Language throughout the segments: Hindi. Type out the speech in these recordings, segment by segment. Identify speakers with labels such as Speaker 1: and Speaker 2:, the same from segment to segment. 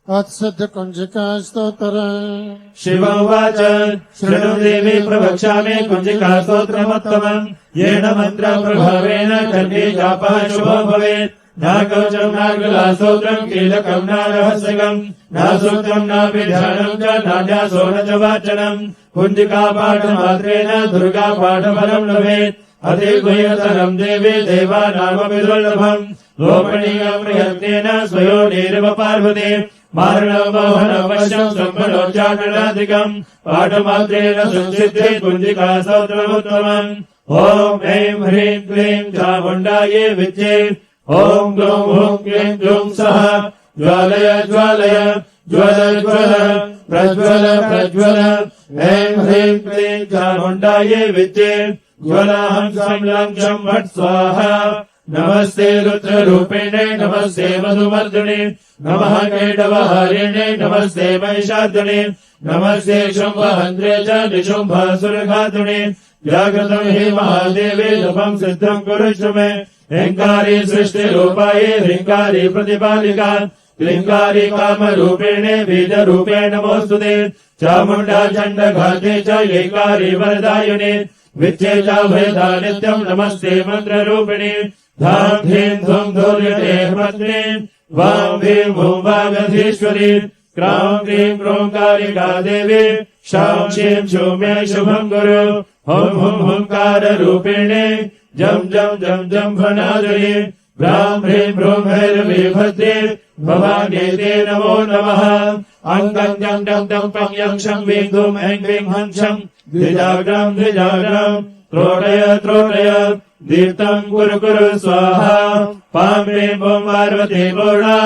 Speaker 1: अत्सिद्धकुञ्जिका स्तोत्रम्।
Speaker 2: शिव उवाच शृणु देवी प्रवक्ष्यामि कुञ्जिका स्तोत्रमुत्तमम् येन मन्त्रप्रभावेन कन्ये जापः शुभो भवेत्। न कवचम् न गलास्तोत्रम् कीलकम् न रहस्यकम् न सूत्रम् नापि ध्यानम् च नान्यासो न च वाचनम्। कुञ्जिका पाठमात्रेण दुर्गा पाठफलम् लभेत्। अतिगुह्यतरम् देवी देवानामपि दुर्लभम्। गोपनीयम् प्रयत्नेन स्वयोनिरिव पार्वती मारणमोहनवश्यम् सम्बलोच्चाटनादिकम् पाठमात्रेण संसिद्धे कुञ्जिका स्तोत्रमुत्तमम्। ॐ ऐं ह्रीं क्लीं चामुण्डायै विद्ये ॐ ग्लौं हूं क्लीं ग्लूं सः ज्वालय ज्वालय ज्वल ज्वल प्रज्वल प्रज्वल। ऐं ह्रीं क्लीं चामुण्डायै विद्ये ज्वलाहं संलङ्घ्यं भट् स्वाहा। नमस्ते रुद्ररूपिणे नमस्ते मधुमर्दिने नमः कैटवहारिणे नमस्ते महिषार्दिने नमस्ते शुम्भहन्त्रे च निशुम्भासुरघातुने। जागृतं हि महादेवे जपं सिद्धं कुरुष्व मे। ह्रीङ्कारी सृष्टिरूपायै ह्रीङ्कारी प्रतिपालिका क्लीङ्कारी कामरूपिणे बीजरूपेण नमोऽस्तुते। चामुण्डा चण्डघाते च ऐकारी वरदायिने विद्ये चाभयदा नित्यम् नमस्ते मन्त्ररूपिणे। धाम धीं धूम धूर्यते पत्नी वां भीं भूं वागधीश्वरी क्रां क्रीं क्रोंकारिका देवी शां शीं शूं मे शुभं कुरु। हुं हुं हुंकार रूपिणे जं जं जं जं फनादये भ्रां ह्रीं भ्रूं भैरवी भद्रे भवान्यै ते नमो नमः। अङ्गं जं डं डं पं यं शं वीं धूं ऐं क्लीं हं शं द्विजाग्रं द्विजाग्रं त्रोटय त्रोटय दीप्तं कुरु कुरु स्वाहा। पां ह्रीं भूं पार्वती पूर्णा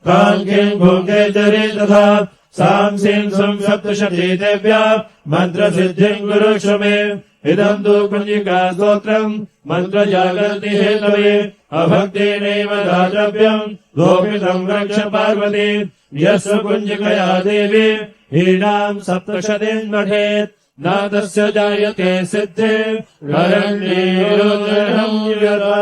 Speaker 2: कां कीं भूं केतरी तथा सां सीं सुं सप्तशती देव्या मन्त्रसिद्धिं कुरुष्व मे। इदं तु कुञ्जिका स्तोत्रम् मन्त्रजागर्ति हेतवे अभक्तेनैव दातव्यम् गोपितं रक्ष पार्वती। यस्य कुञ्जिकया देवी हीनां सप्तशतीं मठेत् न तस्य जायते सिद्धे रण्ये रुद्रं यदा।